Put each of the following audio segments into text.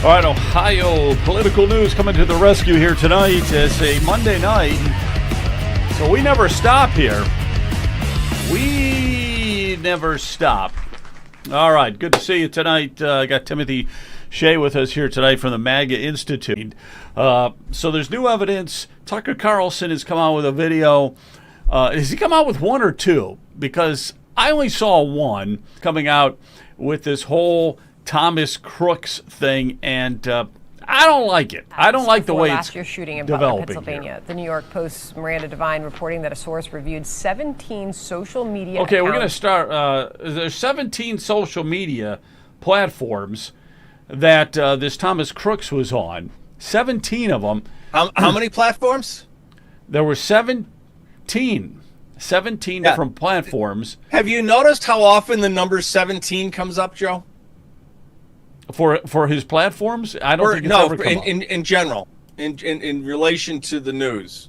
All right, Ohio political news coming to the rescue here tonight. It's a Monday night, so we never stop here. We never stop. All right, good to see you tonight. I got Timothy Shea with us here tonight from the Maga Institute. So there's new evidence. Tucker Carlson has come out with a video. Has he come out with one or two? Because I only saw one coming out with this whole Thomas Crooks thing, and I don't like it. I don't like the way it's year shooting in Butler, Pennsylvania. Here. The New York Post's Miranda Devine reporting that a source reviewed 17 social media Okay, accounts. we're going to start. There's 17 social media platforms that this Thomas Crooks was on. 17 of them. How many platforms? There were 17 different platforms. Have you noticed how often the number 17 comes up, Joe? For his platforms? I don't think it's ever come up. In general, in relation to the news.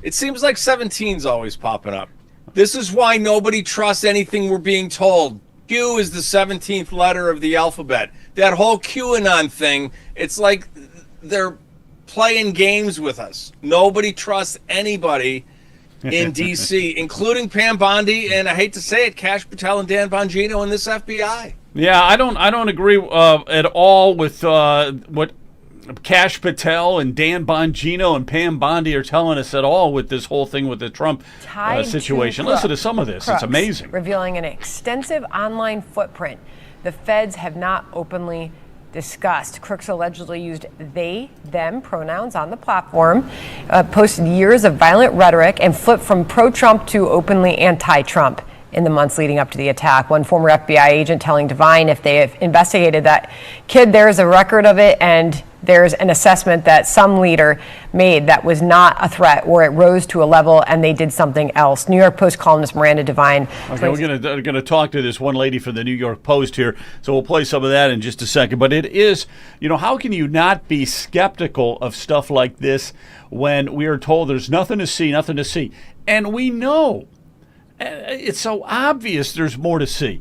It seems like 17's always popping up. This is why nobody trusts anything we're being told. Q is the 17th letter of the alphabet. That whole QAnon thing, it's like they're playing games with us. Nobody trusts anybody in D.C., including Pam Bondi, and I hate to say it, Kash Patel and Dan Bongino in this FBI. Yeah, I don't agree at all with what Kash Patel and Dan Bongino and Pam Bondi are telling us at all with this whole thing with the Trump situation. Listen to some of this. Crooks, it's amazing. Revealing an extensive online footprint the feds have not openly discussed. Crooks allegedly used they, them pronouns on the platform, posted years of violent rhetoric, and flipped from pro-Trump to openly anti-Trump in the months leading up to the attack. One former FBI agent telling Devine if they have investigated that kid, there's a record of it, and there's an assessment that some leader made that was not a threat, or it rose to a level and they did something else. New York Post columnist Miranda Devine. Okay, we're going to talk to this one lady from the New York Post here, so we'll play some of that in just a second. But it is, how can you not be skeptical of stuff like this when we are told there's nothing to see, and we know. It's so obvious there's more to see.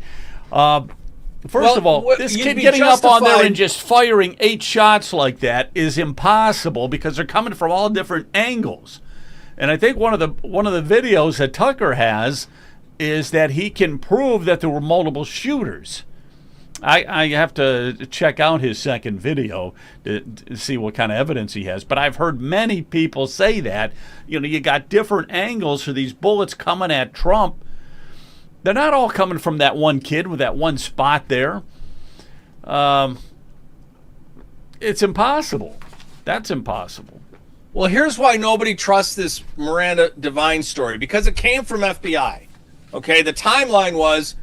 First of all, this kid getting up on there and just firing 8 shots like that is impossible because they're coming from all different angles. And I think one of the videos that Tucker has is that he can prove that there were multiple shooters. I have to check out his second video to see what kind of evidence he has. But I've heard many people say that. You got different angles for these bullets coming at Trump. They're not all coming from that one kid with that one spot there. It's impossible. That's impossible. Well, here's why nobody trusts this Miranda Devine story. Because it came from FBI. Okay, the timeline was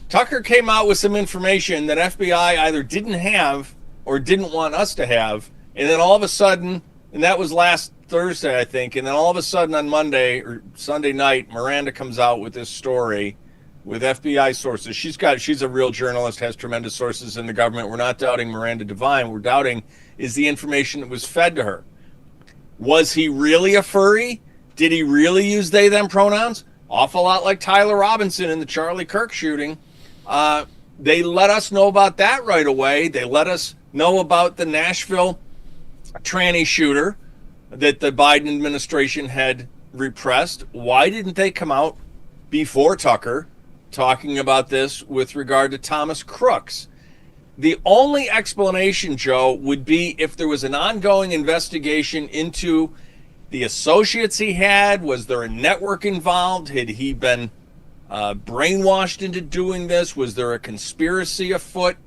Tucker came out with some information that FBI either didn't have or didn't want us to have. And then all of a sudden, and that was last Thursday, I think, and then all of a sudden on Monday or Sunday night, Miranda comes out with this story with FBI sources. She's a real journalist, has tremendous sources in the government. We're not doubting Miranda Devine. We're doubting is the information that was fed to her. Was he really a furry? Did he really use they, them pronouns? Awful lot like Tyler Robinson in the Charlie Kirk shooting. They let us know about that right away. They let us know about the Nashville tranny shooter that the Biden administration had repressed. Why didn't they come out before Tucker talking about this with regard to Thomas Crooks? The only explanation, Joe, would be if there was an ongoing investigation into the associates he had. Was there a network involved? Had he been brainwashed into doing this? Was there a conspiracy afoot?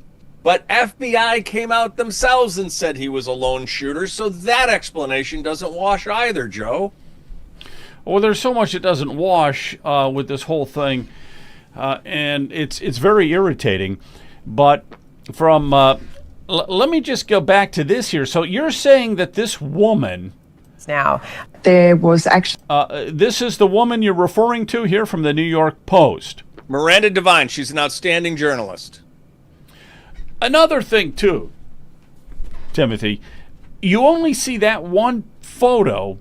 But FBI came out themselves and said he was a lone shooter, so that explanation doesn't wash either, Joe. Well, there's so much that doesn't wash with this whole thing, and it's very irritating. But from let me just go back to this here. So you're saying that this woman now there was actually this is the woman you're referring to here from the New York Post. Miranda Devine. She's an outstanding journalist. Another thing, too, Timothy, you only see that one photo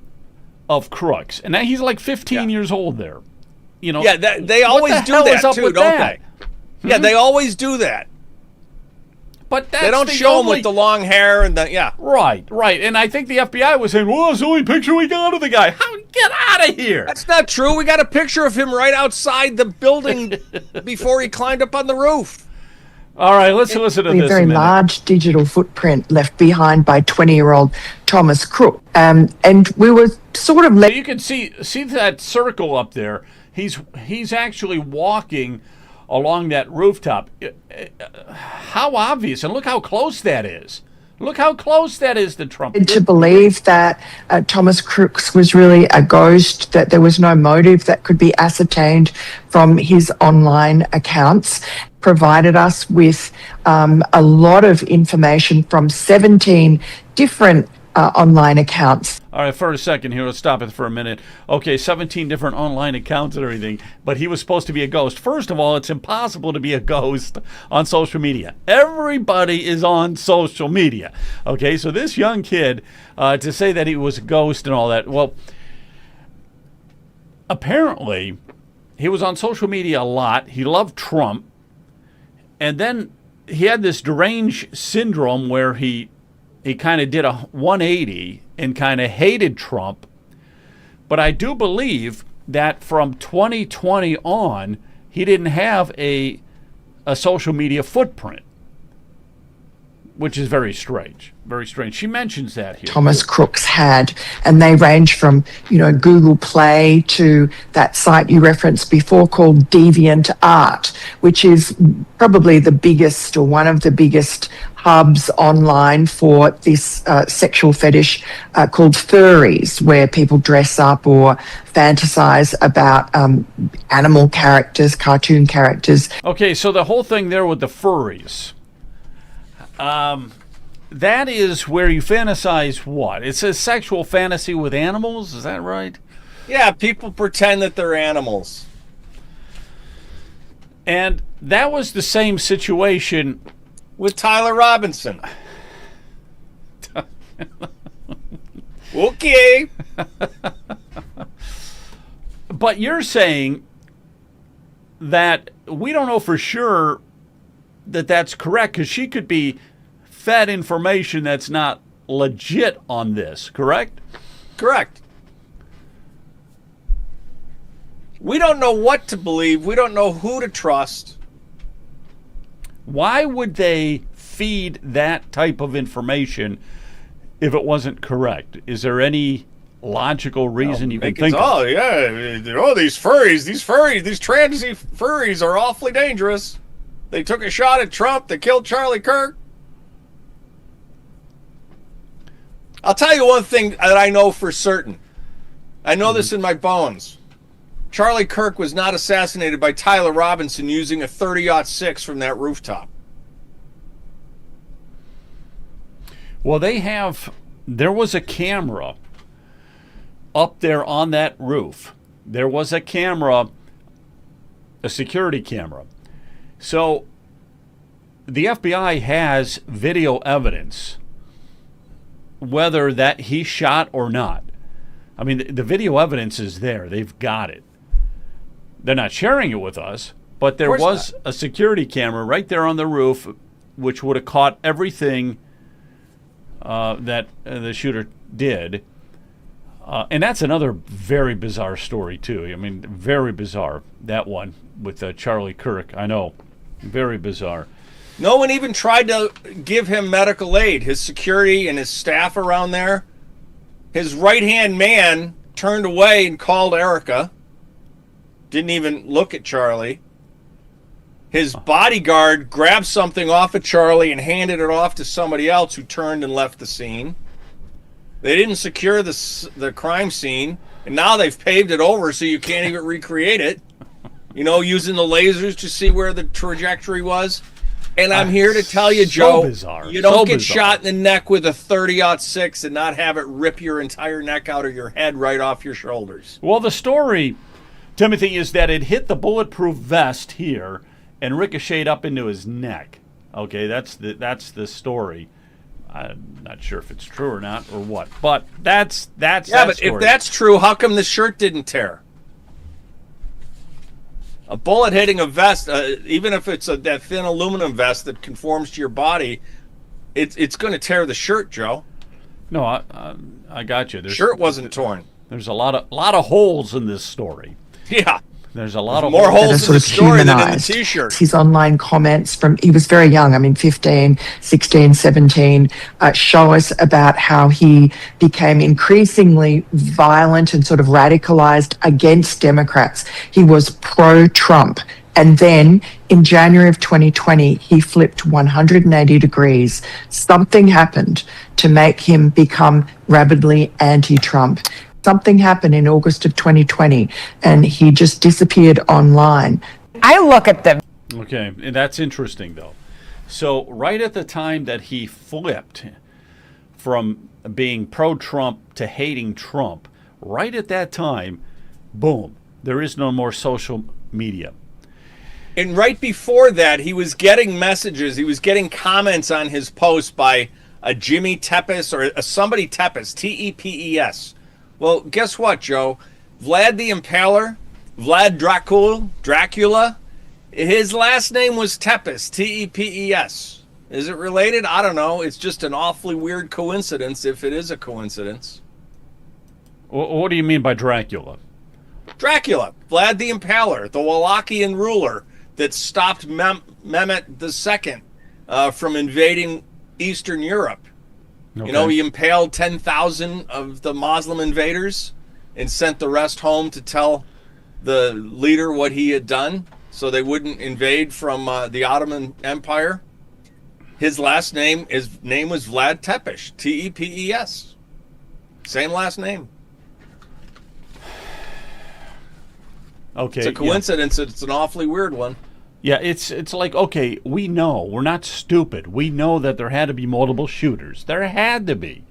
of Crooks, and now he's like 15 years old there. Yeah, they always do that, too, don't they? Yeah, they always do that. But that's they don't show him with the long hair and the Right. And I think the FBI was saying, "Well, it's the only picture we got of the guy." Get out of here! That's not true. We got a picture of him right outside the building before he climbed up on the roof. All right, let's listen to A this. very large digital footprint left behind by 20-year-old Thomas Crooks, and we were sort of You can see that circle up there. He's actually walking along that rooftop. How obvious, and look how close that is. Look how close that is to Trump. to believe that Thomas Crooks was really a ghost, that there was no motive that could be ascertained from his online accounts, provided us with a lot of information from 17 different online accounts. All right, for a second here, let's stop it for a minute. Okay, 17 different online accounts and everything, but he was supposed to be a ghost. First of all, it's impossible to be a ghost on social media. Everybody is on social media. Okay, so this young kid, to say that he was a ghost and all that, well, apparently he was on social media a lot. He loved Trump. And then he had this deranged syndrome where he kind of did a 180 and kind of hated Trump. But I do believe that from 2020 on, he didn't have a social media footprint, which is very strange. Very strange. She mentions that here. Thomas Crooks had, and they range from, Google Play to that site you referenced before called DeviantArt, which is probably the biggest or one of the biggest hubs online for this sexual fetish called furries, where people dress up or fantasize about animal characters, cartoon characters. Okay, so the whole thing there with the furries. That is where you fantasize what? It's a sexual fantasy with animals, is that right? Yeah, people pretend that they're animals. And that was the same situation with Tyler Robinson. Okay. But you're saying that we don't know for sure that that's correct, because she could be fed information that's not legit on this, correct? Correct. We don't know what to believe. We don't know who to trust. Why would they feed that type of information if it wasn't correct? Is there any logical reason you can think of? Oh, yeah. Oh, these transy furries are awfully dangerous. They took a shot at Trump. They killed Charlie Kirk. I'll tell you one thing that I know for certain. I know this in my bones. Charlie Kirk was not assassinated by Tyler Robinson using a 30-06 from that rooftop. Well, there was a camera up there on that roof. There was a camera, a security camera. So the FBI has video evidence, whether that he shot or not. I mean, the video evidence is there. They've got it. They're not sharing it with us, but there was a security camera right there on the roof, which would have caught everything that the shooter did. And that's another very bizarre story, too. I mean, very bizarre, that one with Charlie Kirk. I know, very bizarre. No one even tried to give him medical aid. His security and his staff around there, his right-hand man turned away and called Erica. Didn't even look at Charlie. His bodyguard grabbed something off of Charlie and handed it off to somebody else, who turned and left the scene. They didn't secure the crime scene, and now they've paved it over so you can't even recreate it. Using the lasers to see where the trajectory was. And I'm here to tell you, Joe, you don't get shot in the neck with a 30-06 and not have it rip your entire neck out of your head right off your shoulders. Well, the story, Timothy, is that it hit the bulletproof vest here and ricocheted up into his neck. Okay, that's the story. I'm not sure if it's true or not or what, but that's yeah. But story. If that's true, how come the shirt didn't tear? A bullet hitting a vest, even if it's that thin aluminum vest that conforms to your body, it's going to tear the shirt, Joe. No, I got you. Shirt wasn't torn. There's a lot of holes in this story. Yeah. There's a lot of more holes. holes in the story than in the T-shirt. His online comments he was very young, 15, 16, 17, show us about how he became increasingly violent and sort of radicalized against Democrats. He was pro-Trump. And then in January of 2020, he flipped 180 degrees. Something happened to make him become rabidly anti-Trump. Something happened in August of 2020, and he just disappeared online. I look at them. Okay, and that's interesting, though. So right at the time that he flipped from being pro-Trump to hating Trump, right at that time, boom, there is no more social media. And right before that, he was getting messages. He was getting comments on his post by a Jimmy Tepes or a somebody Tepes, T-E-P-E-S. Well, guess what, Joe? Vlad the Impaler, Vlad Dracula, his last name was Tepes, T-E-P-E-S. Is it related? I don't know. It's just an awfully weird coincidence if it is a coincidence. What do you mean by Dracula? Dracula, Vlad the Impaler, the Wallachian ruler that stopped Mehmet II from invading Eastern Europe. Okay. You know, he impaled 10,000 of the Muslim invaders and sent the rest home to tell the leader what he had done so they wouldn't invade from the Ottoman Empire. His last name, was Vlad Tepes, T-E-P-E-S. Same last name. Okay. It's a coincidence. Yeah. It's an awfully weird one. Yeah, it's like, okay, we know. We're not stupid. We know that there had to be multiple shooters. There had to be.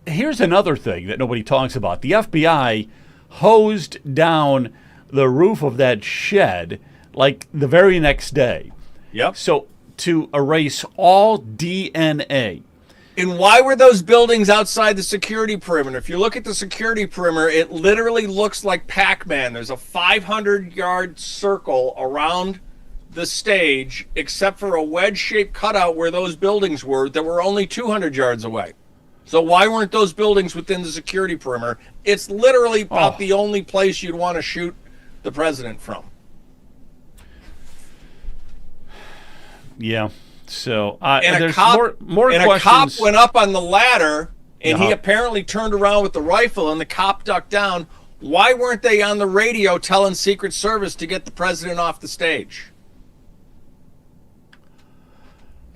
Here's another thing that nobody talks about. The FBI hosed down the roof of that shed like the very next day. Yep. So to erase all DNA. And why were those buildings outside the security perimeter? If you look at the security perimeter, it literally looks like Pac-Man. There's a 500-yard circle around the stage, except for a wedge-shaped cutout where those buildings were that were only 200 yards away. So why weren't those buildings within the security perimeter? It's literally about the only place you'd want to shoot the president from. Yeah. So and there's a cop, more and questions. A cop went up on the ladder, and he apparently turned around with the rifle, and the cop ducked down. Why weren't they on the radio telling Secret Service to get the president off the stage?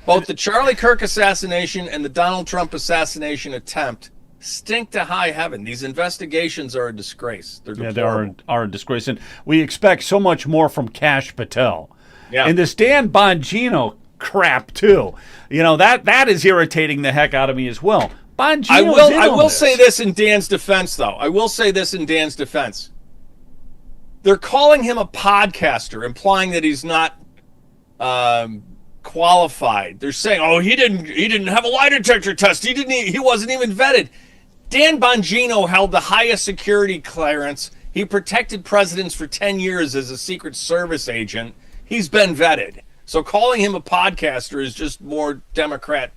Both the Charlie Kirk assassination and the Donald Trump assassination attempt stink to high heaven. These investigations are a disgrace. They're deplorable. They are a disgrace, and we expect so much more from Kash Patel. Yeah. And this Dan Bongino crap too. You know, that is irritating the heck out of me as well. Bongino's I will say this in Dan's defense, though. They're calling him a podcaster, implying that he's not qualified. They're saying, "Oh, he didn't have a lie detector test. He wasn't even vetted." Dan Bongino held the highest security clearance. He protected presidents for 10 years as a Secret Service agent. He's been vetted. So calling him a podcaster is just more Democrat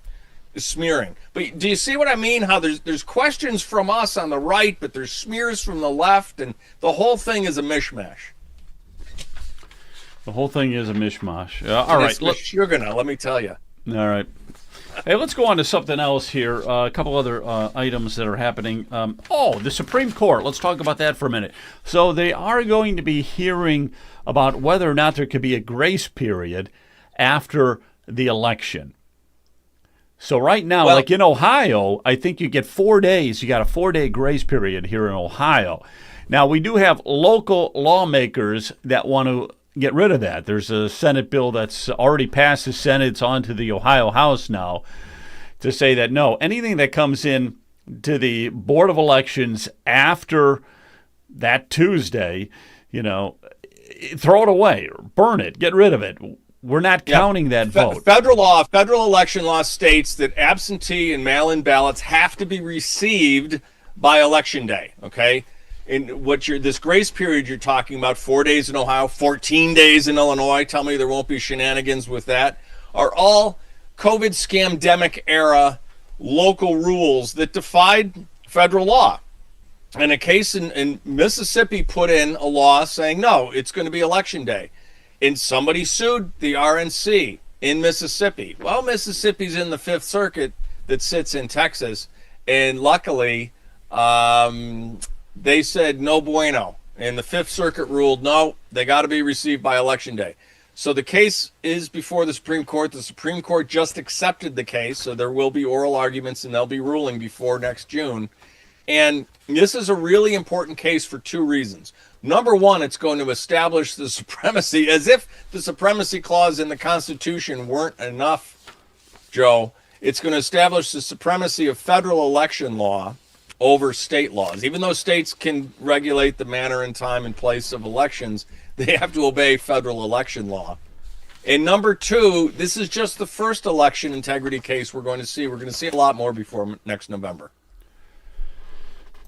smearing. But do you see what I mean? How there's questions from us on the right, but there's smears from the left, and the whole thing is a mishmash. The whole thing is a mishmash. All right. You're gonna, let me tell you. All right. Hey, let's go on to something else here. A couple other items that are happening. The Supreme Court. Let's talk about that for a minute. So they are going to be hearing about whether or not there could be a grace period after the election. So right now, like in Ohio, I think you get 4 days. You got a 4-day grace period here in Ohio. Now, we do have local lawmakers that want to get rid of that. There's a Senate bill that's already passed the Senate. It's on to the Ohio House now to say that, no, anything that comes in to the Board of Elections after that Tuesday, throw it away, or burn it, get rid of it. We're not counting that vote. Federal election law states that absentee and mail-in ballots have to be received by Election Day, okay? in this grace period you're talking about, 4 days in Ohio, 14 days in Illinois, tell me there won't be shenanigans with that, are all COVID scamdemic era local rules that defied federal law. And a case in Mississippi put in a law saying, no, it's going to be election day. And somebody sued the RNC in Mississippi. Well, Mississippi's in the Fifth Circuit that sits in Texas. And luckily, they said no bueno. And the Fifth Circuit ruled, no, they got to be received by election day. So the case is before the Supreme Court. The Supreme Court just accepted the case. So there will be oral arguments and they'll be ruling before next June. And this is a really important case for two reasons. Number one, it's going to establish the supremacy, as if the supremacy clause in the Constitution weren't enough, Joe. It's going to establish the supremacy of federal election law over state laws. Even though states can regulate the manner and time and place of elections, they have to obey federal election law. And number two, this is just the first election integrity case we're going to see. We're going to see a lot more before next November.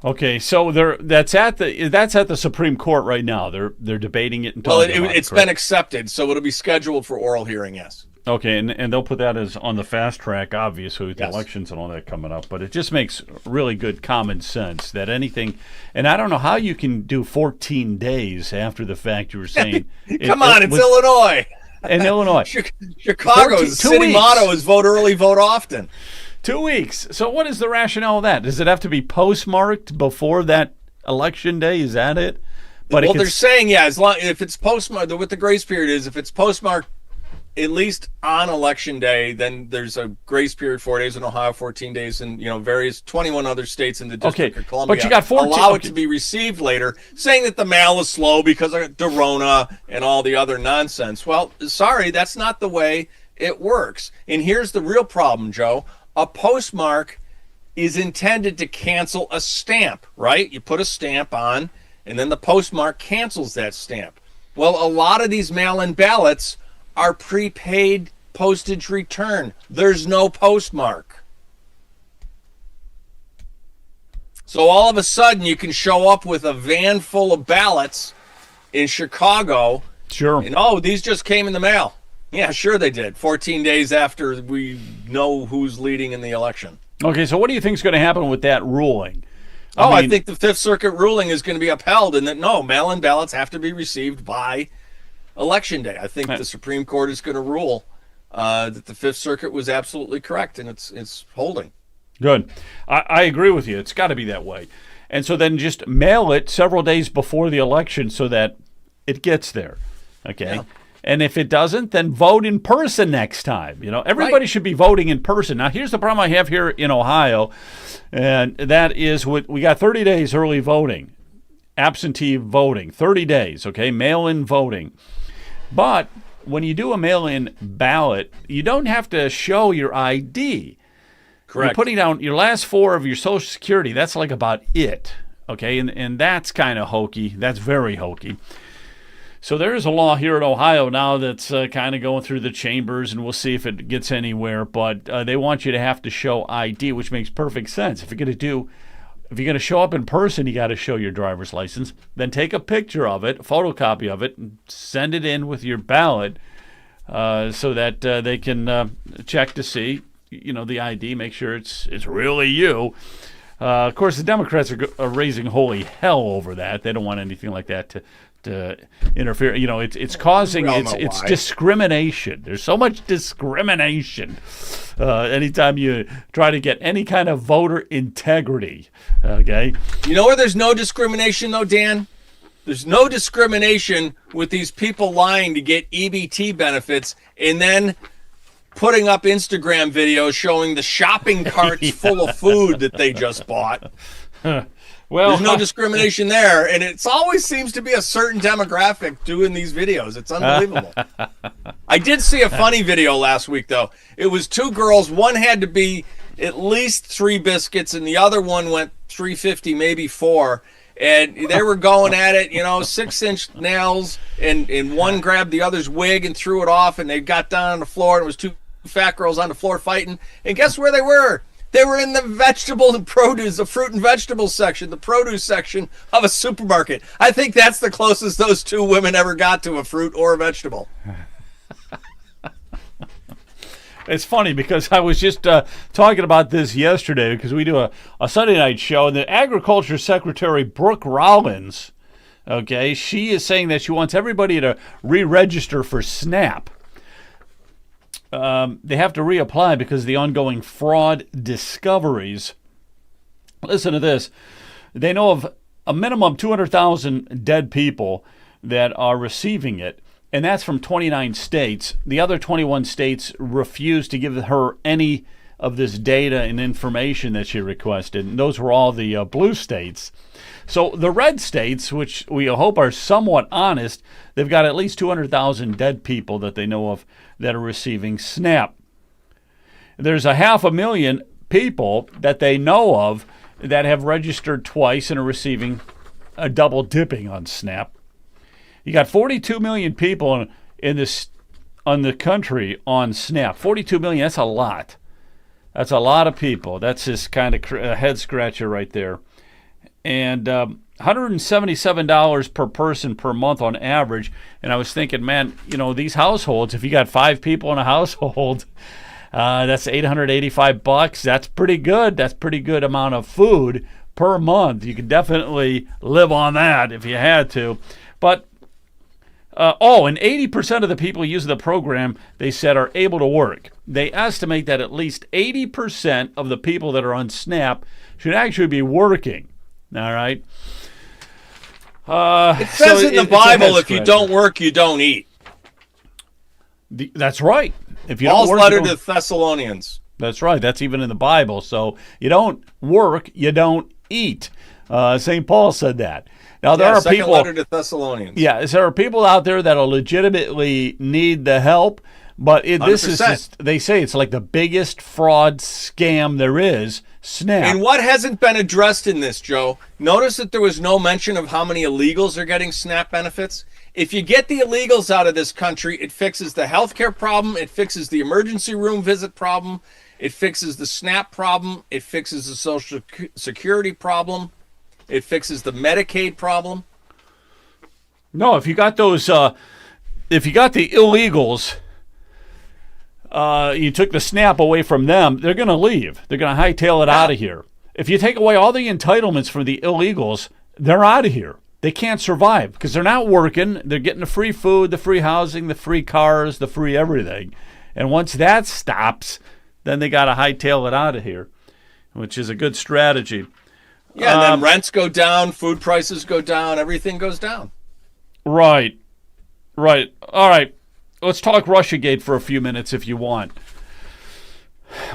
Okay, so that's at the Supreme Court right now. They're debating it and talking about it. It's been accepted, so it'll be scheduled for oral hearing. Yes. Okay, and they'll put that as on the fast track, obviously, with the elections and all that coming up. But it just makes really good common sense that anything, and I don't know how you can do 14 days after the fact. You were saying, come on, it's Illinois. In Illinois, Chicago's city motto is "Vote early, vote often." 2 weeks. So what is the rationale of that? Does it have to be postmarked before that election day? Is that it? But they're saying, as long if it's postmarked, what the grace period is, if it's postmarked at least on election day, then there's a grace period, 4 days in Ohio, 14 days in various 21 other states in the District of Columbia. But you got 14. Allow it to be received later, saying that the mail is slow because of Dorona and all the other nonsense. Well, sorry, that's not the way it works. And here's the real problem, Joe. A postmark is intended to cancel a stamp, right? You put a stamp on, and then the postmark cancels that stamp. Well, a lot of these mail-in ballots are prepaid postage return. There's no postmark. So all of a sudden, you can show up with a van full of ballots in Chicago. Sure. And, these just came in the mail. Yeah, sure they did. 14 days after we know who's leading in the election. Okay, so what do you think is going to happen with that ruling? I think the Fifth Circuit ruling is going to be upheld, and that mail-in ballots have to be received by Election Day. I think the Supreme Court is going to rule that the Fifth Circuit was absolutely correct, and it's holding. Good. I agree with you. It's got to be that way. And so then just mail it several days before the election so that it gets there. Okay. Yeah. And if it doesn't, then vote in person next time. Everybody should be voting in person. Now, here's the problem I have here in Ohio, and that is we got 30 days early voting, absentee voting, 30 days, okay, mail-in voting. But when you do a mail-in ballot, you don't have to show your ID. Correct. You're putting down your last four of your Social Security. That's like about it, okay? And that's kind of hokey. That's very hokey. So there is a law here in Ohio now that's kind of going through the chambers, and we'll see if it gets anywhere. But they want you to have to show ID, which makes perfect sense. If you're going to show up in person, you got to show your driver's license. Then take a picture of it, a photocopy of it, and send it in with your ballot so that they can check to see, the ID, make sure it's really you. Of course, the Democrats are raising holy hell over that. They don't want anything like that to interfere. It's causing it's discrimination. There's so much discrimination anytime you try to get any kind of voter integrity. Okay. Where there's no discrimination though, Dan? There's no discrimination with these people lying to get EBT benefits and then putting up Instagram videos showing the shopping carts full of food that they just bought. Well, there's no discrimination there, and it always seems to be a certain demographic doing these videos. It's unbelievable. I did see a funny video last week, though. It was two girls. One had to be at least 3 biscuits, and the other one went 350, maybe 4. And they were going at it, 6-inch nails, and one grabbed the other's wig and threw it off, and they got down on the floor, and it was two fat girls on the floor fighting. And guess where they were? They were in the vegetable and produce, the fruit and vegetable section, the produce section of a supermarket. I think that's the closest those two women ever got to a fruit or a vegetable. It's funny because I was just talking about this yesterday because we do a Sunday night show, and the Agriculture Secretary, Brooke Rollins, okay, she is saying that she wants everybody to re-register for SNAP. They have to reapply because of the ongoing fraud discoveries. Listen to this. They know of a minimum 200,000 dead people that are receiving it, and that's from 29 states. The other 21 states refused to give her any of this data and information that she requested, and those were all the blue states. So the red states, which we hope are somewhat honest, they've got at least 200,000 dead people that they know of that are receiving SNAP. There's 500,000 people that they know of that have registered twice and are receiving a double dipping on SNAP. You got 42 million people on the country on SNAP. 42 million, that's a lot. That's a lot of people. That's just kind of a head scratcher right there. And $177 per person per month on average. And I was thinking, man, these households, if you got 5 people in a household, that's $885. That's pretty good. That's pretty good amount of food per month. You could definitely live on that if you had to. But and 80% of the people using the program, they said, are able to work. They estimate that at least 80% of the people that are on SNAP should actually be working. All right. It says in the Bible, if you don't work, you don't eat. That's right. If you Paul's don't work, letter to Thessalonians. That's right. That's even in the Bible. So you don't work, you don't eat. St. Paul said that. Now there are second people. Letter to Thessalonians. Yeah, there are people out there that'll legitimately need the help, but this is just, they say it's like the biggest fraud scam there is. SNAP. And what hasn't been addressed in this, Joe? Notice that there was no mention of how many illegals are getting SNAP benefits. If you get the illegals out of this country, it fixes the healthcare problem, it fixes the emergency room visit problem, it fixes the SNAP problem, it fixes the Social Security problem, it fixes the Medicaid problem. No, if you got those, if you got the illegals, you took the SNAP away from them, they're going to leave. They're going to hightail it out of here. If you take away all the entitlements from the illegals, they're out of here. They can't survive because they're not working. They're getting the free food, the free housing, the free cars, the free everything. And once that stops, then they got to hightail it out of here, which is a good strategy. Yeah, and then rents go down, food prices go down, everything goes down. Right. All right. Let's talk Russiagate for a few minutes if you want.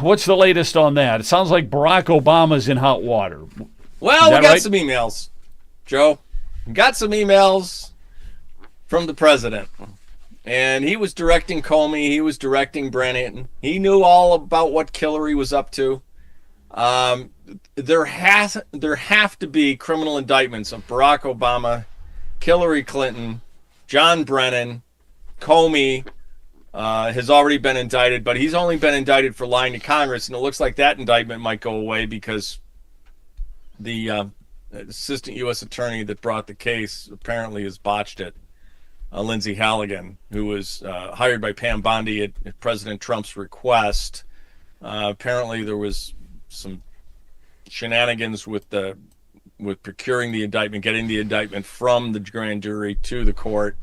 What's the latest on that? It sounds like Barack Obama's in hot water. Well, we got right? some emails, Joe. We got some emails from the president. And he was directing Comey. He was directing Brennan. He knew all about what Hillary was up to. There have to be criminal indictments of Barack Obama, Hillary Clinton, John Brennan, Comey has already been indicted, but he's only been indicted for lying to Congress, and it looks like that indictment might go away because the assistant U.S. attorney that brought the case apparently has botched it. Lindsay Halligan, who was hired by Pam Bondi at President Trump's request. Apparently there was some shenanigans with procuring the indictment, getting the indictment from the grand jury to the court.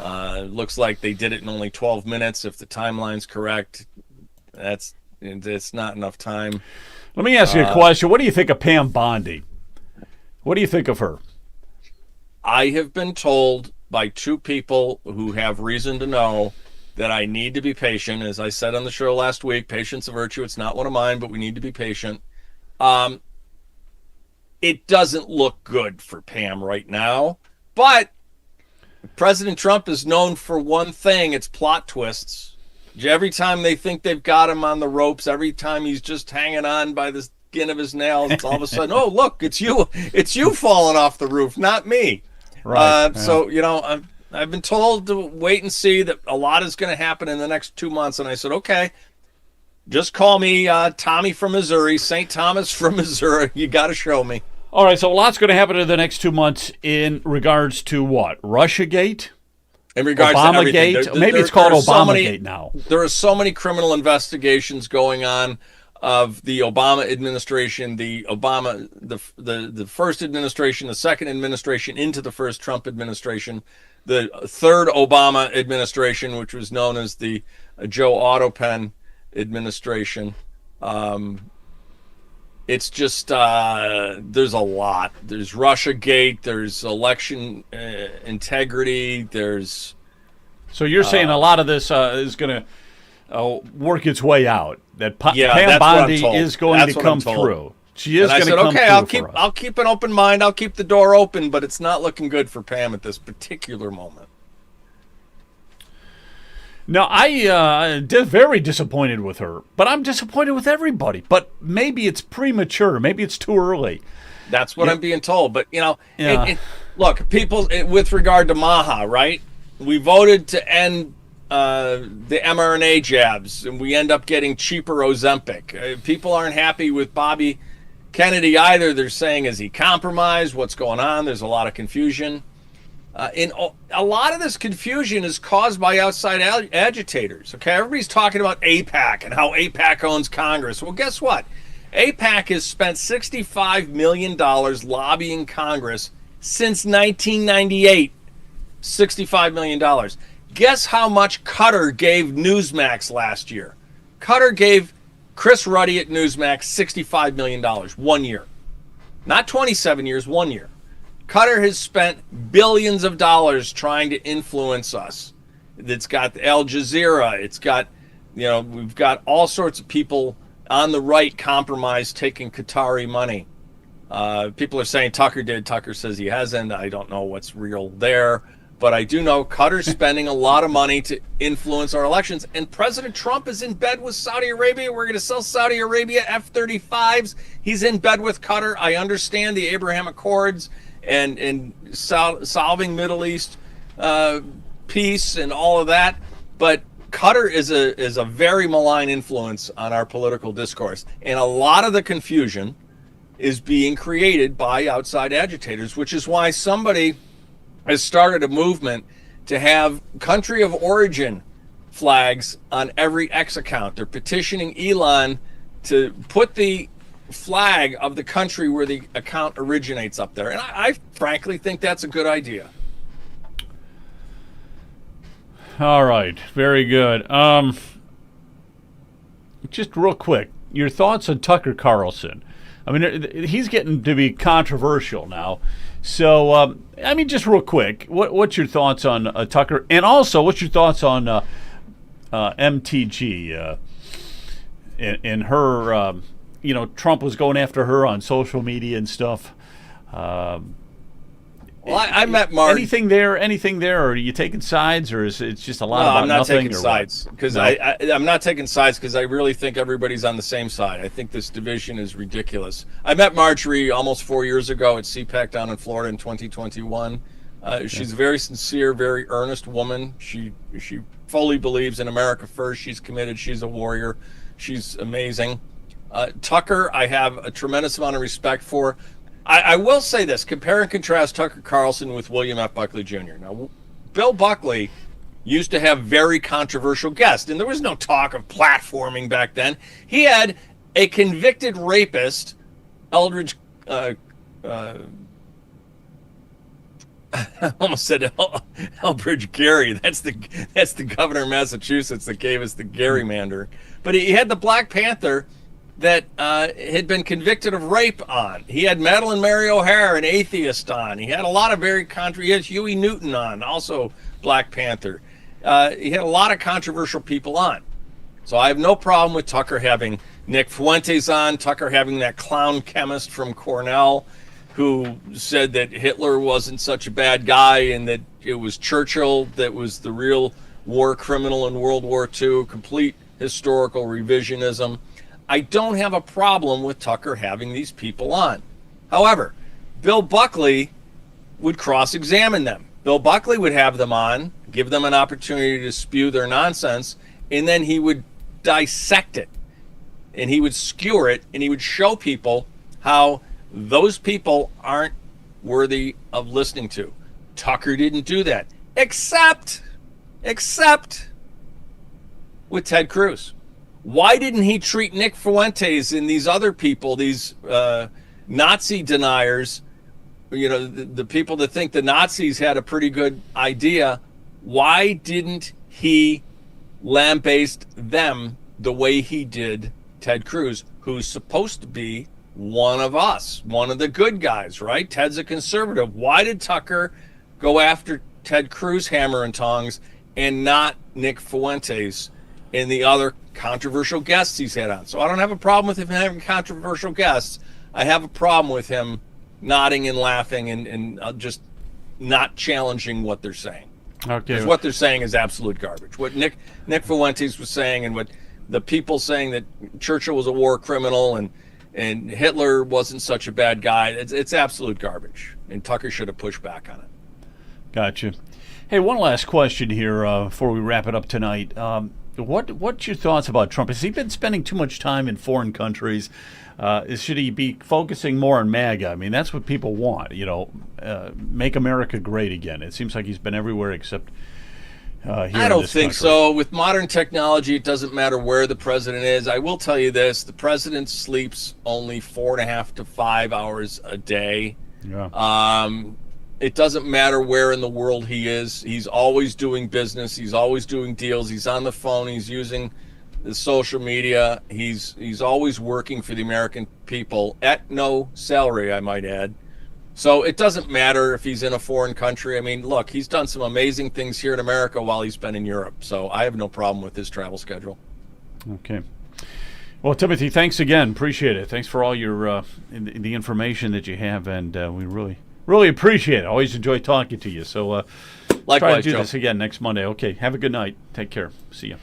Looks like they did it in only 12 minutes. If the timeline's correct, it's not enough time. Let me ask you a question. What do you think of Pam Bondi? What do you think of her? I have been told by 2 people who have reason to know that I need to be patient. As I said on the show last week, patience a virtue. It's not one of mine, but we need to be patient. It doesn't look good for Pam right now, but President Trump is known for one thing. It's plot twists. Every time they think they've got him on the ropes, every time he's just hanging on by the skin of his nails, it's all of a sudden, oh, look, it's you falling off the roof, not me. Right. So, I've been told to wait and see that a lot is going to happen in the next 2 months. And I said, okay, Just call me Tommy from Missouri, St. Thomas from Missouri. You got to show me. All right, so a lot's going to happen in the next 2 months in regards to what? Russiagate? In regards to everything. Obamagate? Maybe it's called Obamagate now. There are so many criminal investigations going on of the Obama administration, the first administration, the second administration into the first Trump administration, the third Obama administration, which was known as the Joe Autopen administration. It's just there's a lot. There's Russiagate. There's election integrity. There's. So you're saying a lot of this is going to work its way out. That Pam that's Bondi is going to come through. She is going to come through. I'll keep an open mind. I'll keep the door open, but it's not looking good for Pam at this particular moment. Now, I very disappointed with her, but I'm disappointed with everybody. But maybe it's premature. Maybe it's too early. That's what I'm being told. But, look, people, with regard to Maha, right? We voted to end the mRNA jabs, and we end up getting cheaper Ozempic. People aren't happy with Bobby Kennedy either. They're saying, is he compromised? What's going on? There's a lot of confusion. A lot of this confusion is caused by outside agitators. Okay, everybody's talking about AIPAC and how AIPAC owns Congress. Well, guess what? AIPAC has spent $65 million lobbying Congress since 1998. $65 million. Guess how much Qatar gave Newsmax last year? Qatar gave Chris Ruddy at Newsmax $65 million 1 year. Not 27 years, 1 year. Qatar has spent billions of dollars trying to influence us. It's got Al Jazeera. It's got, we've got all sorts of people on the right compromised taking Qatari money. People are saying Tucker did. Tucker says he hasn't. I don't know what's real there. But I do know Qatar's spending a lot of money to influence our elections. And President Trump is in bed with Saudi Arabia. We're going to sell Saudi Arabia F-35s. He's in bed with Qatar. I understand the Abraham Accords and solving Middle East peace and all of that. But Qatar is a very malign influence on our political discourse. And a lot of the confusion is being created by outside agitators, which is why somebody has started a movement to have country of origin flags on every X account. They're petitioning Elon to put the flag of the country where the account originates up there. And I frankly think that's a good idea. All right. Very good. Just real quick, your thoughts on Tucker Carlson. I mean, he's getting to be controversial now. So, just real quick, what's your thoughts on Tucker? And also, what's your thoughts on MTG and her, Trump was going after her on social media and stuff. I met Mark. Anything there, or are you taking sides, or is it just a lot about nothing? I'm not taking sides because I'm not taking sides because I really think everybody's on the same side. I think this division is ridiculous. I met Marjorie almost 4 years ago at CPAC down in Florida in 2021. She's a very sincere, very earnest woman. She fully believes in America first. She's committed. She's a warrior. She's amazing. Tucker, I have a tremendous amount of respect for. I will say this, compare and contrast Tucker Carlson with William F. Buckley Jr. Now, Bill Buckley used to have very controversial guests, and there was no talk of platforming back then. He had a convicted rapist, Eldridge, I almost said Elbridge Gary. That's the governor of Massachusetts that gave us the gerrymander. But he had the Black Panther that had been convicted of rape on. He had Madeleine Mary O'Hara, an atheist, on. He had a lot of he had Huey Newton on, also Black Panther. He had a lot of controversial people on. So I have no problem with Tucker having Nick Fuentes on, Tucker having that clown chemist from Cornell who said that Hitler wasn't such a bad guy and that it was Churchill that was the real war criminal in World War II, complete historical revisionism. I don't have a problem with Tucker having these people on. However, Bill Buckley would cross-examine them. Bill Buckley would have them on, give them an opportunity to spew their nonsense, and then he would dissect it. and he would skewer it, and he would show people how those people aren't worthy of listening to. Tucker didn't do that, except with Ted Cruz. Why didn't he treat Nick Fuentes and these other people, these Nazi deniers, the people that think the Nazis had a pretty good idea? Why didn't he lambaste them the way he did Ted Cruz, who's supposed to be one of us, one of the good guys, right? Ted's a conservative. Why did Tucker go after Ted Cruz hammer and tongs and not Nick Fuentes and the other controversial guests he's had on? So I don't have a problem with him having controversial guests. I have a problem with him nodding and laughing and just not challenging what they're saying. Okay. Because what they're saying is absolute garbage. What Nick Fuentes was saying, and what the people saying that Churchill was a war criminal and Hitler wasn't such a bad guy, it's absolute garbage. And Tucker should have pushed back on it. Gotcha. Hey, one last question here before we wrap it up tonight. What's your thoughts about Trump? Has he been spending too much time in foreign countries? Should he be focusing more on MAGA? I mean, that's what people want, make America great again. It seems like he's been everywhere except here I don't think country. so. With modern technology, it doesn't matter where the president is. I will tell you this. The president sleeps only 4.5 to 5 hours a day. Yeah. It doesn't matter where in the world he is. He's always doing business. He's always doing deals. He's on the phone. He's using the social media. He's always working for the American people at no salary, I might add. So it doesn't matter if he's in a foreign country. I mean, look, he's done some amazing things here in America while he's been in Europe. So I have no problem with his travel schedule. Okay. Well, Timothy, thanks again. Appreciate it. Thanks for all your the information that you have, and we really appreciate it. Always enjoy talking to you. So Likewise, try to do Joe. this again next Monday. Okay. Have a good night. Take care. See you.